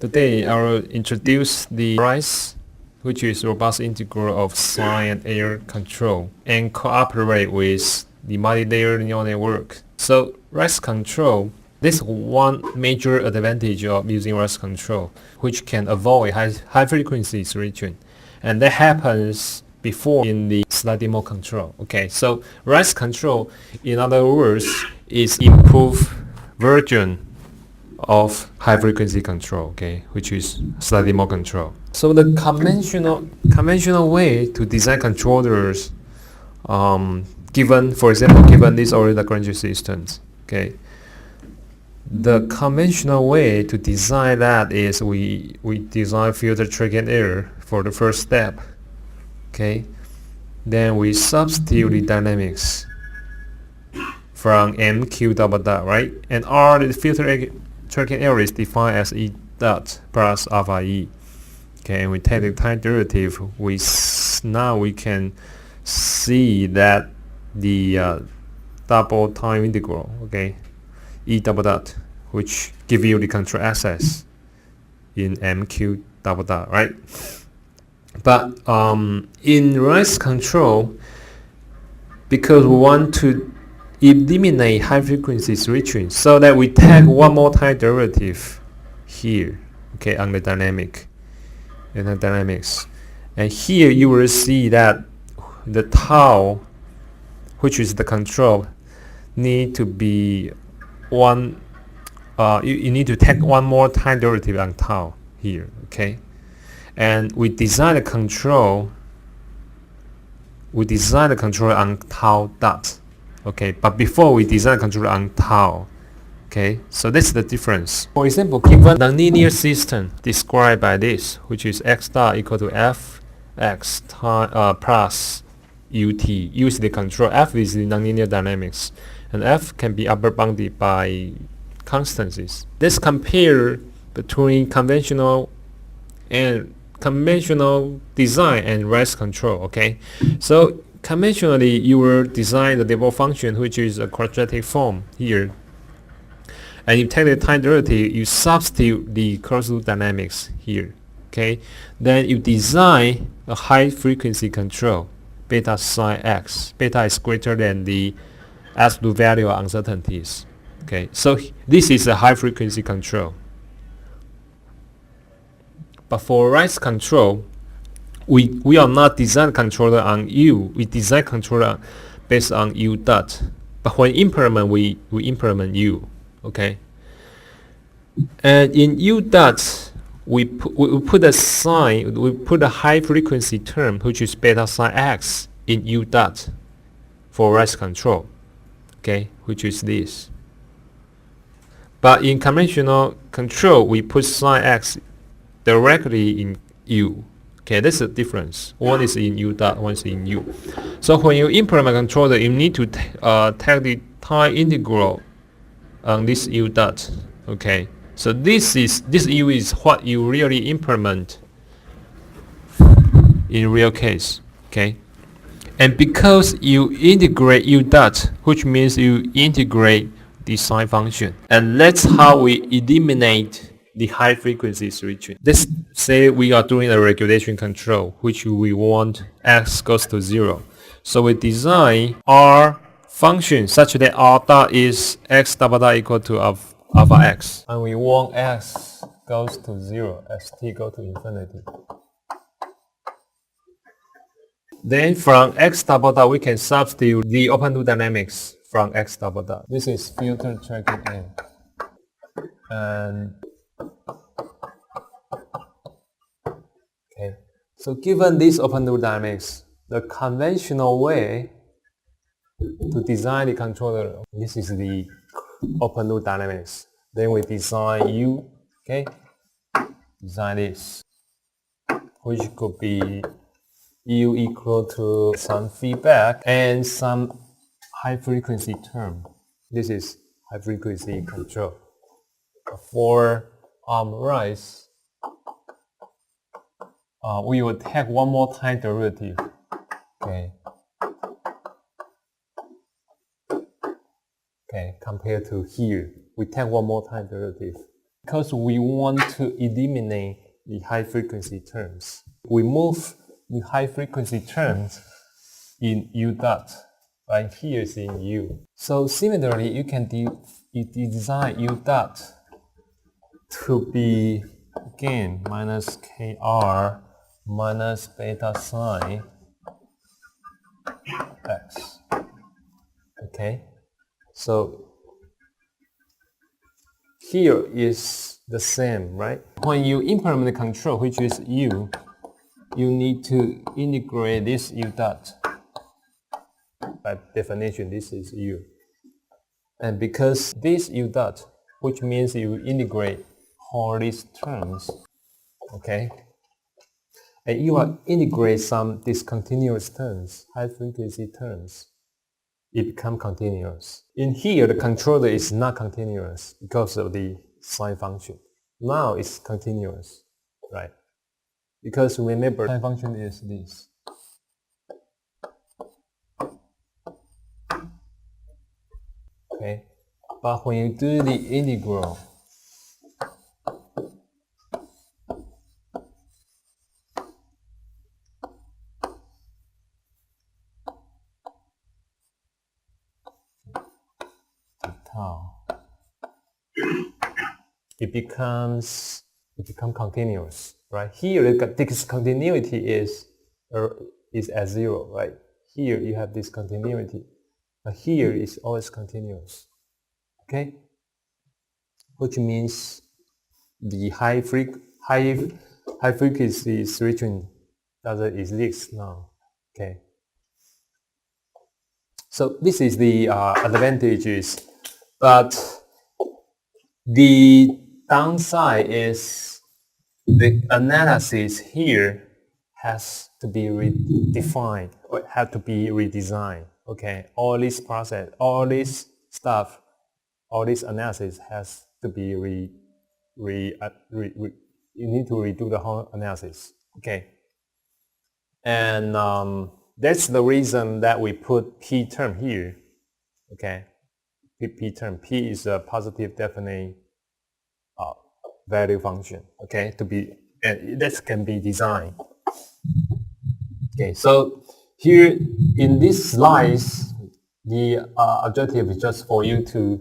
Today I will introduce the RISE, which is robust integral of sign and error control, and cooperate with the multi-layer neural network. So RISE control, this is one major advantage of using RISE control, which can avoid high frequency switching, and that happens before in the study mode control. Okay, so RISE control, in other words, is improved version of high frequency control, okay, which is study mode control. So the conventional way to design controllers, given this already Lagrange systems, okay, the conventional way to design that is we design filter tracking error for the first step, okay, then we substitute the dynamics from MQ double dot, right, and R, the filter tracking error is defined as E dot plus alpha E. Okay, and we take the time derivative. Now we can see that the double time integral, okay, E double dot, which give you the control access in MQ double dot, right? But in RISE control, because we want to eliminate high frequency switching, so that we take one more time derivative here, okay, on the dynamics, and here you will see that the tau, which is the control, need to be one. You need to take one more time derivative on tau here, okay, and we design the control. On tau dot. Okay, but before we design a controller on tau, okay, so that's the difference. For example, given the linear system described by this, which is x dot equal to fx plus ut. U is the control, f is the nonlinear dynamics, and f can be upper bounded by constancies. Let's compare between conventional design and RISE control. Okay, so conventionally, you will design the label function, which is a quadratic form here, and you take the time derivative, you substitute the closed-loop dynamics here, okay? Then you design a high frequency control, beta psi x. Beta is greater than the absolute value of uncertainties, okay? So this is a high frequency control. But for RISE control, we are not design controller on U. We design controller based on U dot. But when implement, we implement U. Okay. And in U dot, we put a sign. We put a high frequency term, which is beta psi x, in U dot for RISE control. Okay, which is this. But in conventional control, we put psi x directly in U. Okay, that's the difference. One is in U dot, one is in U. So when you implement a controller, you need to take the time integral on this U dot. Okay, so this U is what you really implement in real case. Okay, and because you integrate U dot, which means you integrate the sign function, and that's how we eliminate the high frequency switching. Let's say we are doing a regulation control, which we want x goes to 0. So we design R function such that R dot is x double dot equal to alpha x. And we want x goes to 0 as t go to infinity. Then from x double dot, we can substitute the open loop dynamics from x double dot. This is filter tracking error. And okay, so given this open loop dynamics, the conventional way to design the controller, this is the open loop dynamics. Then we design U, okay, design this, which could be U equal to some feedback and some high frequency term. This is high frequency control. For RISE, we will take one more time derivative. Okay. Okay, compared to here, we take one more time derivative. because we want to eliminate the high frequency terms. We move the high frequency terms in U dot, right? Here is in U. So similarly, you can design U dot to be again minus KR minus beta sine X. Okay, so here is the same, right? When you implement the control, which is U, you need to integrate this U dot. By definition, this is U. And because this U dot, which means you integrate all these terms, okay? And you will integrate some discontinuous terms, high frequency terms. It becomes continuous. In here, the controller is not continuous because of the sine function. Now it's continuous, right? Because remember, sine function is this. Okay, but when you do the integral, tau, it becomes continuous, right? Here the discontinuity is at 0, right? Here you have discontinuity, but here is always continuous. Okay, which means the high frequency switching doesn't exist now. Okay, so this is the advantages, but the downside is the analysis here has to be redefined or have to be redesigned. Okay, all this process, all this stuff, all this analysis has to be you need to redo the whole analysis. Okay, and that's the reason that we put P term here. Okay, P term. P is a positive definite value function. Okay, to be, and this can be designed. Okay, so here in this slides, the objective is just for you to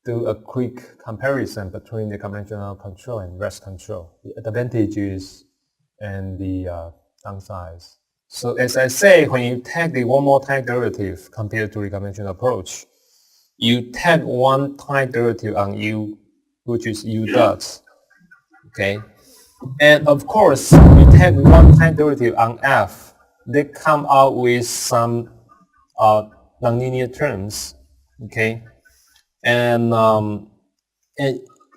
do a quick comparison between the conventional control and rest control, the advantages and the downsides. So as I say, when you take the one more time derivative compared to the conventional approach, you take one time derivative on U, which is U dot. Okay, and of course, you take one time derivative on F, they come out with some nonlinear terms. Okay, and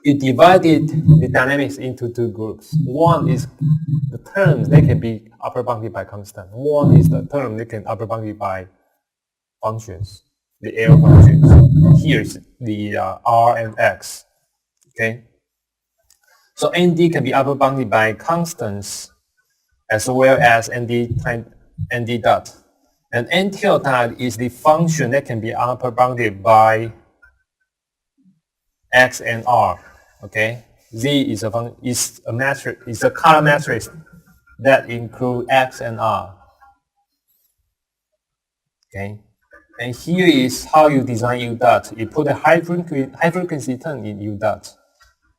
you divided the dynamics into two groups. One is the terms they can be upper bounded by constant. One is the term they can upper bounded by functions, the L functions. Here's the R and X. Okay, so ND can be upper bounded by constants as well as ND time ND dot. And NTL dot is the function that can be upper bounded by X and R. Okay, Z is a matrix, is a color matrix that include X and R. Okay, and here is how you design U dot. You put a high frequency term in U dot.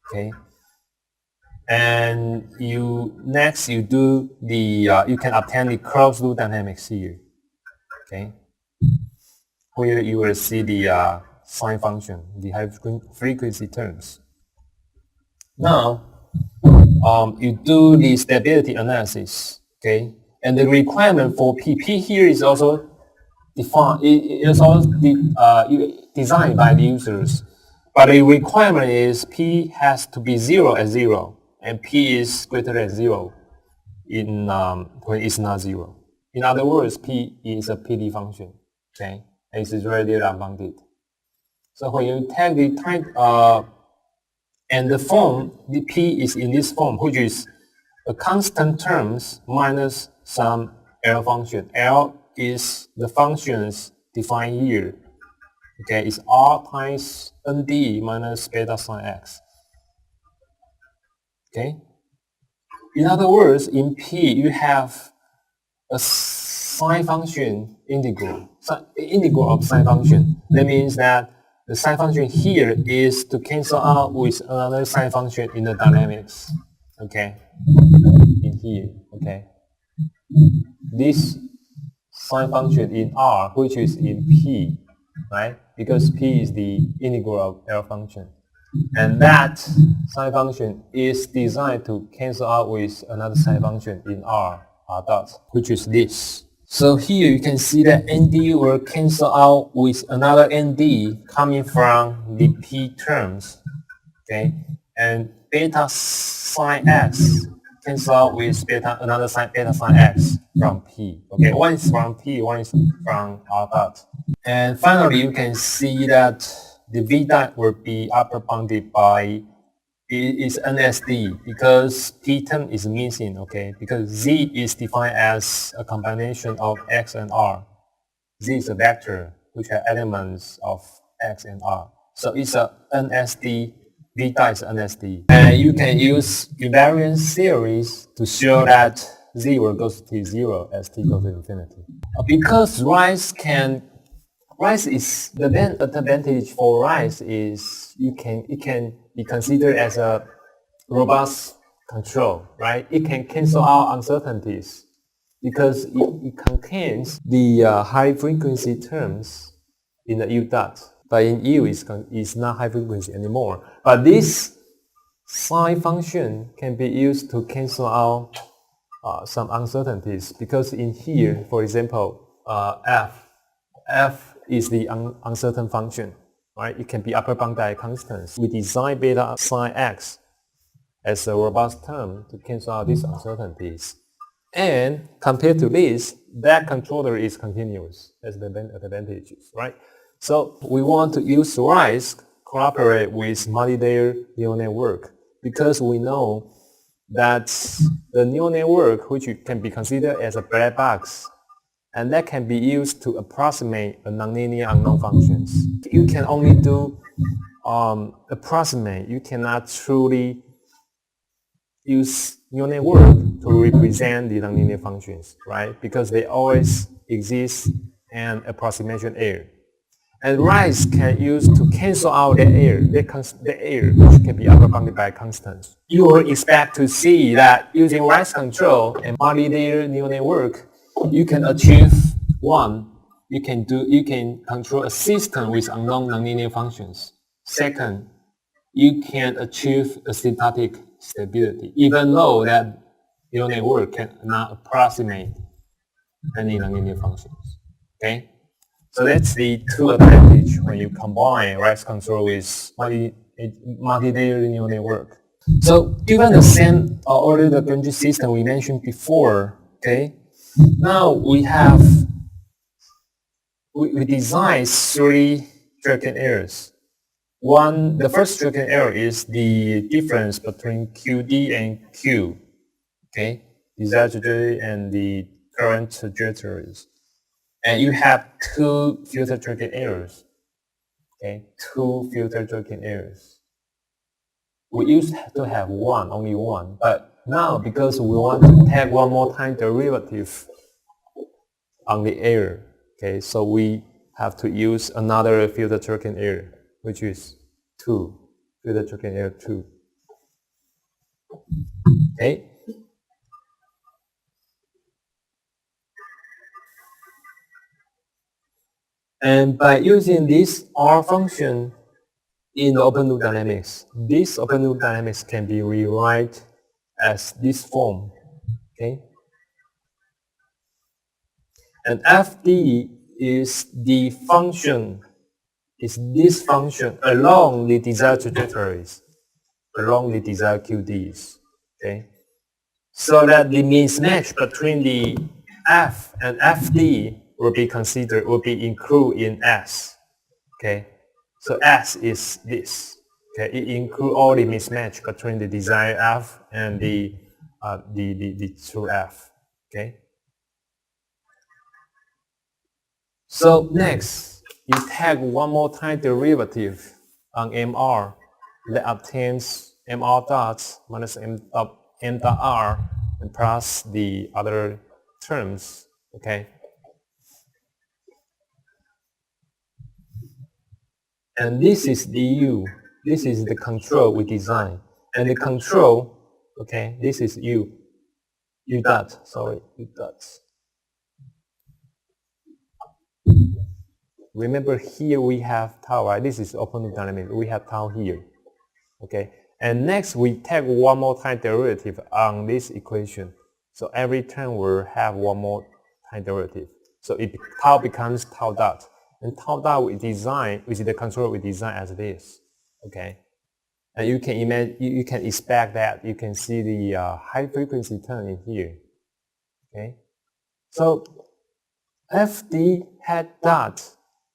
Okay, and next you do the you can obtain the closed loop dynamics here. Okay, where you will see the sine function, the high frequency terms. Now, you do the stability analysis, okay? And the requirement for P here is also defined. It is also designed by the users, but the requirement is P has to be 0 at 0, and P is greater than 0 in when it's not 0. In other words, P is a PD function, okay? And it is radially unbounded. So when you take the time and the form, the P is in this form, which is a constant terms minus some L function. L is the functions defined here. Okay, it's R times ND minus beta sine X. Okay. In other words, in P you have a sine function integral of sine function. That means that the sine function here is to cancel out with another sine function in the dynamics. Okay. In here. Okay. This sine function in R, which is in P, right? Because P is the integral of L function. And that sine function is designed to cancel out with another sine function in R dot, which is this. So here you can see that ND will cancel out with another ND coming from the P terms, okay? And beta sine X cancel out with another beta sine X from P, okay? One is from P, one is from R dot. And finally, you can see that the V dot will be upper bounded by is NSD because P term is missing, okay? Because Z is defined as a combination of X and R. Z is a vector which has elements of X and R. So it's a NSD, V dot is NSD. And you can use invariance series to show that Z will go to 0 as T goes to infinity. Because Rise is the advantage for Rise is it can be considered as a robust control, right? It can cancel out uncertainties because it contains the high frequency terms in the U dot, but in U is not high frequency anymore. But this sine function can be used to cancel out some uncertainties because in here, for example, f is the uncertain function, right? It can be upper bounded by constants. We design beta sine X as a robust term to cancel out these uncertainties. And compared to this, that controller is continuous as the advantages, right? So we want to use Rise cooperate with multi-layer neural network because we know that the neural network, which can be considered as a black box, and that can be used to approximate a nonlinear unknown functions. You can only do approximate. You cannot truly use neural network to represent the nonlinear functions, right? Because they always exist in approximation error. And Rise can use to cancel out the error, the error which can be upper bounded by constants. You will expect to see that using Rise control and multi-layer neural network, you can achieve one, you can control a system with unknown nonlinear functions. Second, you can achieve a syntactic stability, even though that neural network cannot approximate any nonlinear functions. Okay, so that's the two advantages when you combine Rise control with multi-layer neural network. So given the same ordered Lagrange system we mentioned before, okay, now we design three tracking errors. The first tracking error is the difference between QD and Q, okay, desired trajectory and the current trajectories. And you have two filter tracking errors, okay, two filter tracking errors. We used to have only one, but now because we want to take one more time derivative on the error, okay, so we have to use another filter tracking error, which is 2, filter tracking error 2. Okay. And by using this R function in the open loop dynamics, this open loop dynamics can be rewrite as this form, okay? And FD is the function, is this function along the desired trajectories, along the desired QDs, okay? So that the mismatch between the F and FD will be included in S, okay? So S is this, okay? It includes all the mismatch between the desired F and the true F, okay? So next, you take one more time derivative on MR that obtains mr dot minus m dot r and plus the other terms, okay? And this is du. This is the control we design. And the control, okay, this is u dot, sorry, u dot. Remember here we have tau, right? This is open loop dynamics. We have tau here, okay? And next we take one more time derivative on this equation. So every term will have one more time derivative. So tau becomes tau dot. And tau dot we design, which is the control we design as this, okay? And you can imagine, you can expect that you can see the high frequency term in here, okay? So FD head dot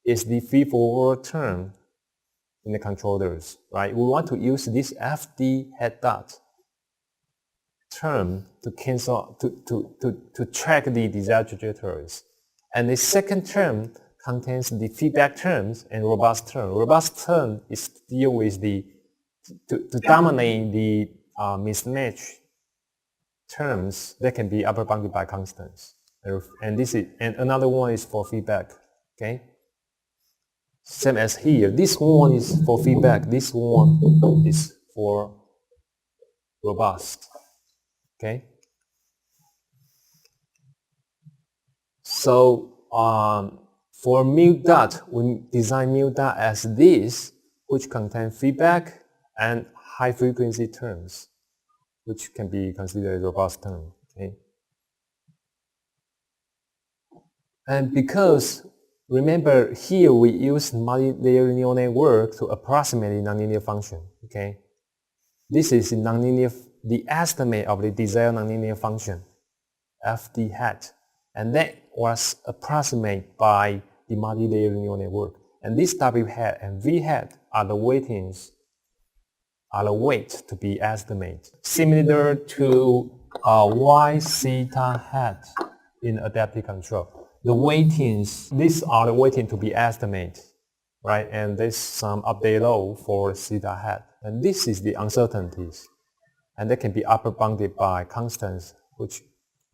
is the feed-forward term in the controllers, right? We want to use this FD head dot term to cancel, to track the desired trajectories. And the second term contains the feedback terms and robust term. Robust term is deal with the, to dominate the mismatch terms that can be upper bounded by constants. And this is, and another one is for feedback, okay? Same as here. This one is for feedback. This one is for robust. Okay. So for mu dot, we design mu dot as this, which contain feedback and high frequency terms, which can be considered a robust term. Okay. And because remember, here we use multi-layer neural network to approximate the nonlinear function, okay? This is nonlinear, the estimate of the desired nonlinear function, FD hat, and that was approximated by the multi-layer neural network. And this W hat and V hat are the weightings, are the weight to be estimated, similar to Y theta hat in adaptive control. The weightings, these are the weighting to be estimated, right? And there's some update low for theta hat. And this is the uncertainties. And they can be upper bounded by constants, which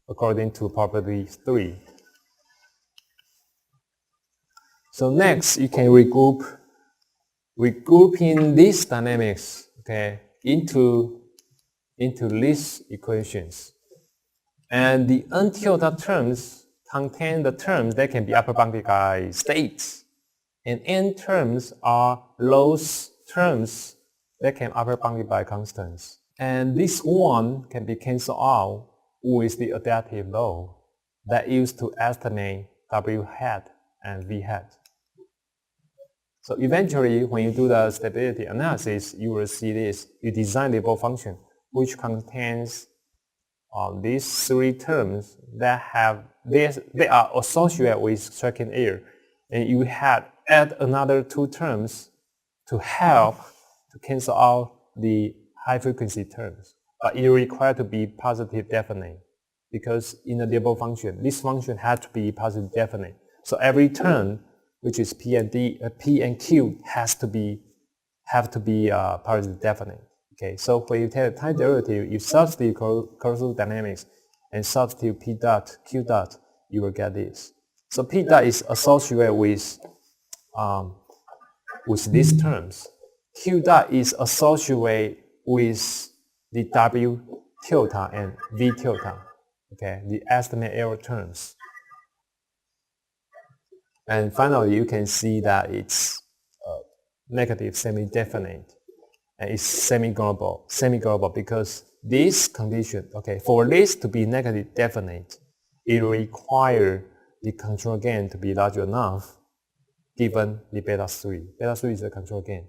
according to property 3. So next, you can regrouping these dynamics, okay, into these equations. And the untilted terms contain the terms that can be upper bounded by states. And n terms are those terms that can upper bounded by constants. And this one can be cancelled out with the adaptive law that used to estimate W hat and V hat. So eventually, when you do the stability analysis, you will see this. You design the ball function, which contains these three terms that have this, they are associated with tracking error, and you had add another two terms to help to cancel out the high frequency terms. But it requires to be positive definite, because in a double function, this function has to be positive definite. So every term, which is P and D, P and Q, have to be positive definite. Okay, so when you take a time derivative, you substitute causal dynamics and substitute P dot, Q dot, you will get this. So P dot is associated with these terms. Q dot is associated with the W tilde and V tilde, okay, the estimate error terms. And finally, you can see that it's negative semi-definite. And it's semi-global because this condition, okay, for this to be negative definite, it requires the control gain to be large enough given the beta 3. Beta 3 is the control gain.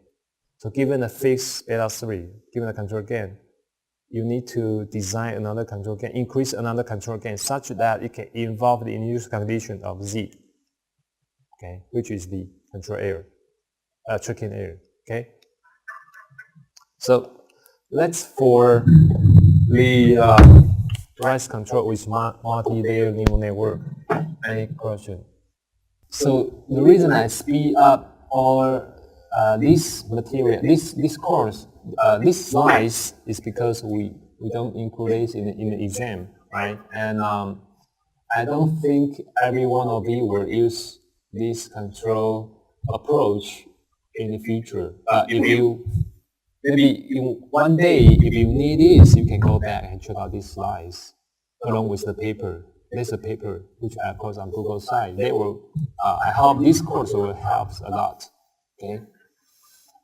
So given a fixed beta 3, given a control gain, you need to design another control gain, increase another control gain such that it can involve the initial condition of Z, okay, which is the control error, tracking error, okay? So let's for the rise control with multi-layer neural network. Any question? So the reason I speed up or this material, this course, this slice is because we don't include this in the exam, right? And I don't think every one of you will use this control approach in the future. If you maybe in one day, if you need this, you can go back and check out these slides along with the paper. There's a paper which I post on Google site. They will. I hope this course will help a lot. Okay.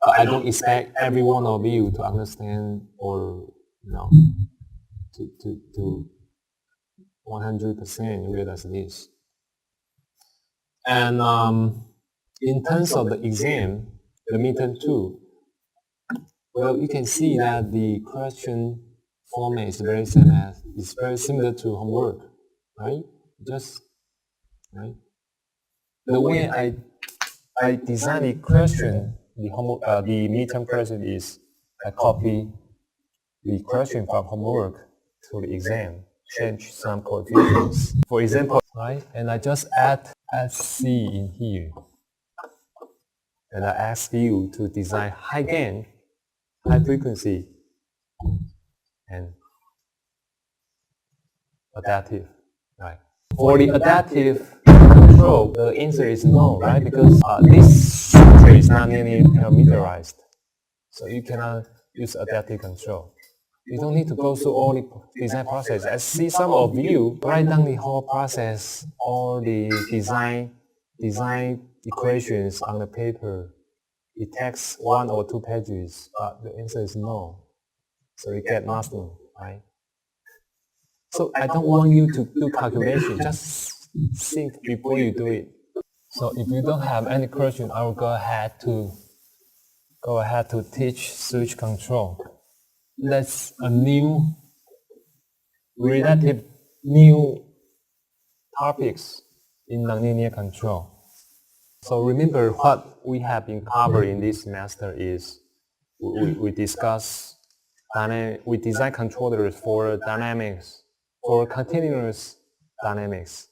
But I don't expect every one of you to understand or to 100% realize this. And in terms of the exam, the midterm 2, well, you can see that the question format is very similar to homework, right? Right. The way I design the question, the midterm question is I copy the question from homework to the exam, change some coefficients. For example, right? And I just add C in here. And I ask you to design high gain, high frequency, and adaptive, right? For the adaptive control, the answer is no, right? Because this structure is not nearly parameterized. So you cannot use adaptive control. You don't need to go through all the design process. I see some of you write down the whole process, all the design equations on the paper. It takes 1 or 2 pages, but the answer is no. So you get nothing, right? So I don't want you to do calculation. Just think before you do it. So if you don't have any question, I will go ahead to teach switch control. That's a relative new topics in nonlinear control. So remember what we have been covering in this semester is we discuss we design controllers for dynamics, for continuous dynamics,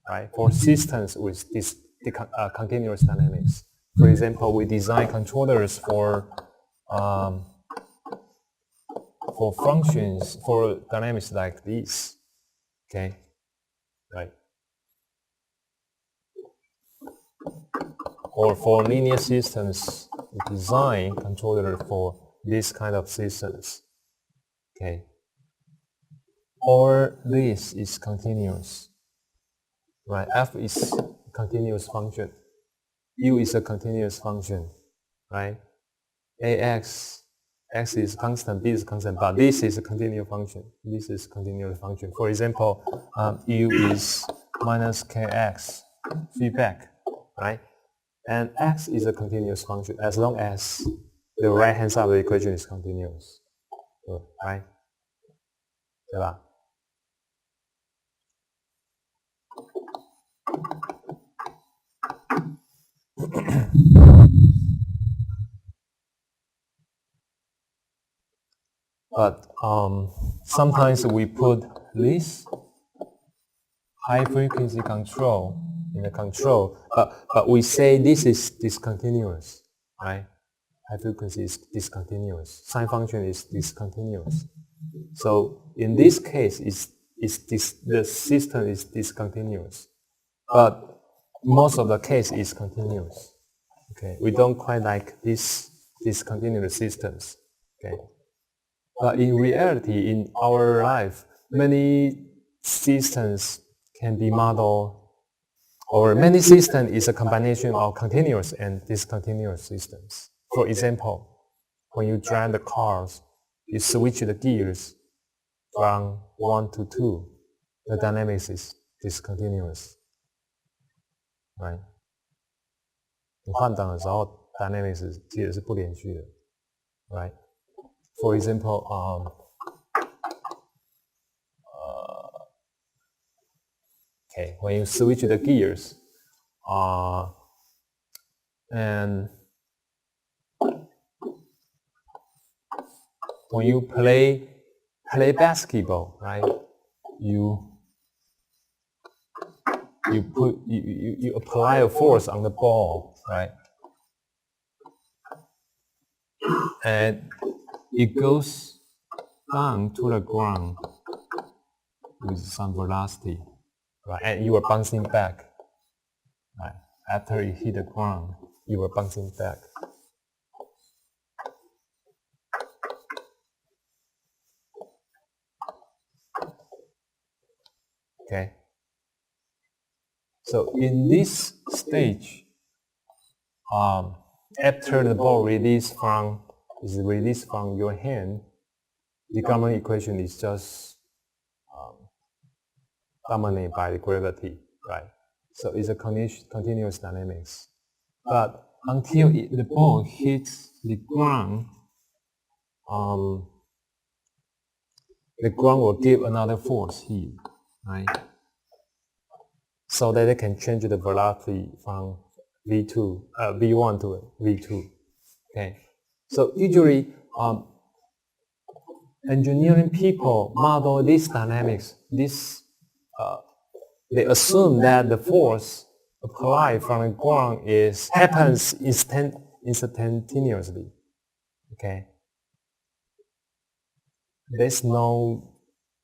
right? For systems with this continuous dynamics. For example, we design controllers for functions, for dynamics like this, okay, right? Or for linear systems, we design controller for this kind of systems, okay? Or this is continuous, right? F is a continuous function. U is a continuous function, right? AX, X is constant, B is constant, but this is a continuous function. This is a continuous function. For example, U is minus KX, feedback, right? And X is a continuous function as long as the right-hand side of the equation is continuous, right? 对吧? But sometimes we put this high frequency control in the control, but we say this is discontinuous, right? High frequency is discontinuous. Sine function is discontinuous. So in this case, the system is discontinuous, but most of the case is continuous. Okay, we don't quite like these discontinuous systems. Okay, but in reality, in our life, many systems can be modeled, or many systems is a combination of continuous and discontinuous systems. For example, when you drive the cars, you switch the gears from 1 to 2, the dynamics is discontinuous, right? 你换挡的时候 dynamics 其实是不连续的 right? For example, okay, when you switch the gears, and when you play basketball, right? You apply a force on the ball, right? and it goes down to the ground with some velocity, right? And you are bouncing back, right? After it hit the ground, you are bouncing back. Okay. So in this stage, after the ball is released from your hand, the Gromov equation is just dominated by the gravity, right? So it's a continuous dynamics. But until the ball hits the ground will give another force here, right? So that it can change the velocity from V1 to V2. Okay. So usually, engineering people model this dynamics. They assume that the force applied from the ground happens instantaneously. Okay.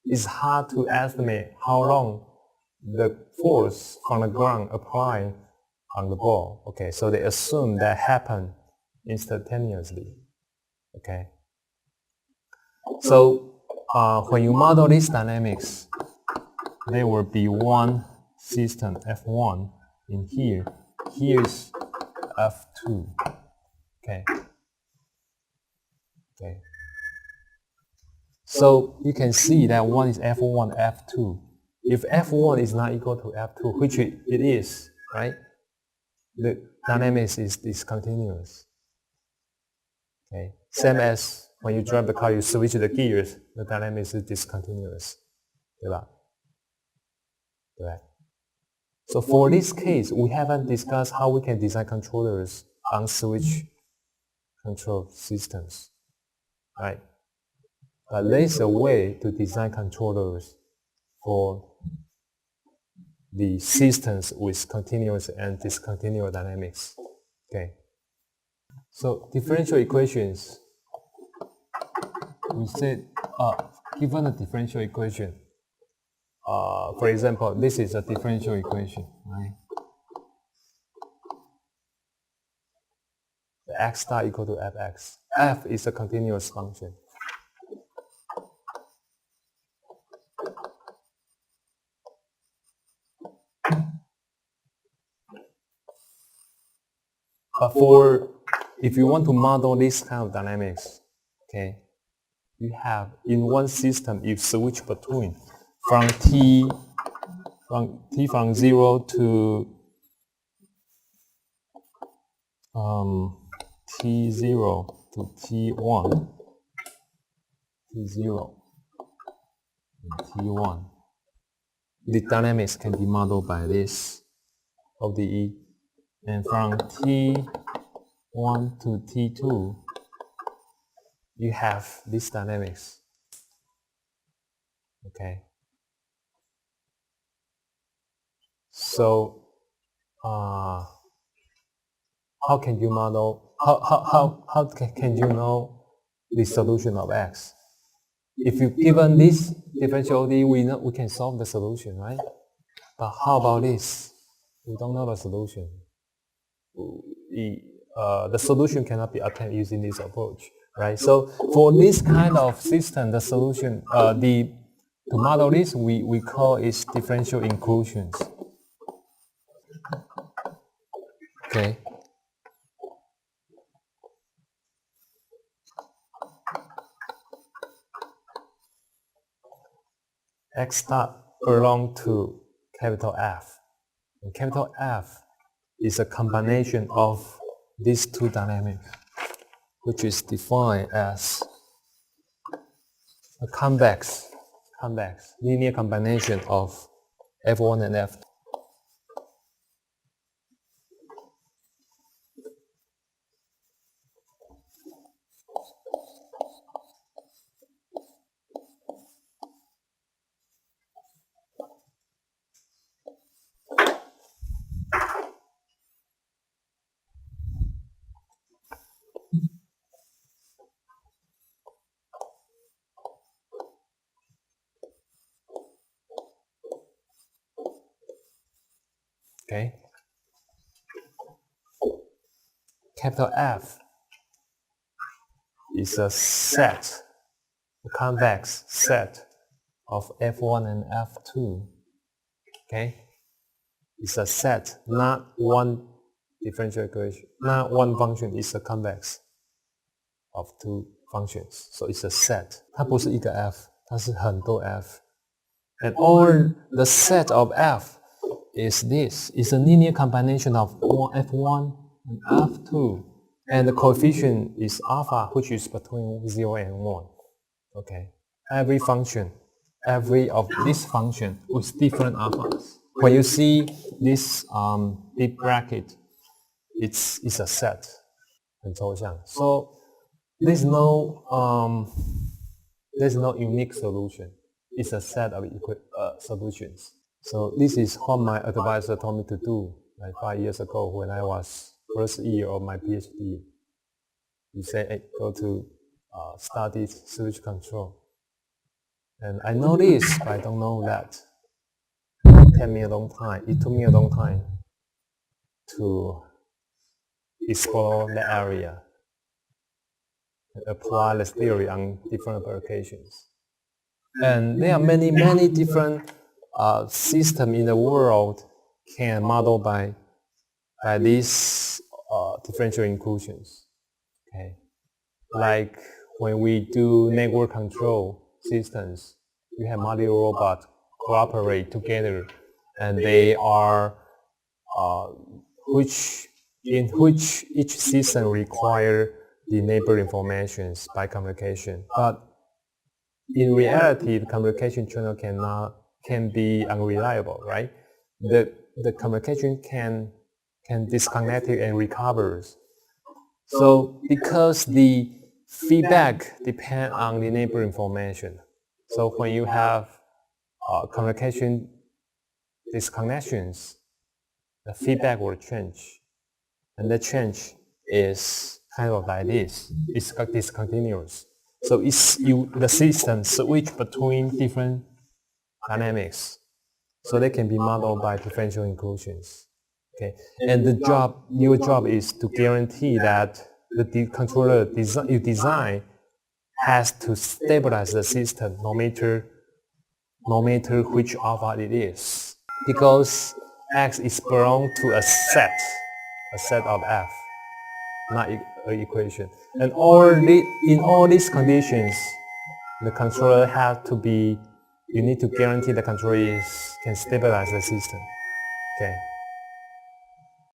It's hard to estimate how long the force from the ground applied on the ball. Okay, so they assume that happened instantaneously. Okay. So when you model these dynamics, there will be one system, F1, in here. Here's F2. Okay. Okay. So you can see that one is F1, F2. If F1 is not equal to F2, which it is, right? The dynamics is discontinuous. Okay. Same as when you drive the car, you switch the gears, the dynamics is discontinuous. Right? So for this case, we haven't discussed how we can design controllers on switch control systems. Right? But there's a way to design controllers for the systems with continuous and discontinuous dynamics. Okay. So differential equations. We said, given a differential equation, for example, this is a differential equation, right? The x star equal to fx. F is a continuous function. But if you want to model this kind of dynamics, okay, you have in one system you switch between from t from 0 to t0 to t1, t0 and t1. The dynamics can be modeled by this ODE, and from t1 to t2 you have this dynamics. Okay. So how can you model, how can you know the solution of x? If you given this differential ODE, we can solve the solution, right? But how about this? We don't know the solution. The solution cannot be obtained using this approach, right? So for this kind of system, the solution, to model this, we call it differential inclusions. Okay. X star belongs to capital F. And capital F is a combination of these two dynamics, which is defined as a convex linear combination of F1 and F2. Okay. Capital F is a set, a convex set of F1 and F2. Okay. It's a set, not one differential equation, not one function. It's a convex of two functions. So it's a set. 它不是一个 F， 它是很多 F. And all the set of F is this. It's a linear combination of F1 and F2. And the coefficient is alpha, which is between 0 and 1. Okay. Every function, every of this function with different alphas. When you see this big bracket, it's a set. 很抽象. So there's no unique solution. It's a set of solutions. So this is what my advisor told me to do like 5 years ago when I was first year of my PhD. He said, hey, go to study switch control. And I know this, but I don't know that. It took me a long time to explore the area and apply this theory on different applications. And there are many different systems in the world can model by these differential inclusions. Okay, like when we do network control systems, we have multiple robots cooperate together, and they are in which each system require the neighbor informations by communication. But in reality, the communication channel can be unreliable, right? The communication can disconnect and recovers. So because the feedback depends on the neighbor information, so when you have communication disconnections, the feedback will change, and the change is kind of like this. It's discontinuous. So the system switch between different dynamics, so they can be modeled by differential inclusions. Okay, and your job is to guarantee that the controller you design has to stabilize the system no matter which alpha it is, because X is belong to a set of F, not an equation. And in all these conditions, the controller you need to guarantee the controller can stabilize the system. Okay.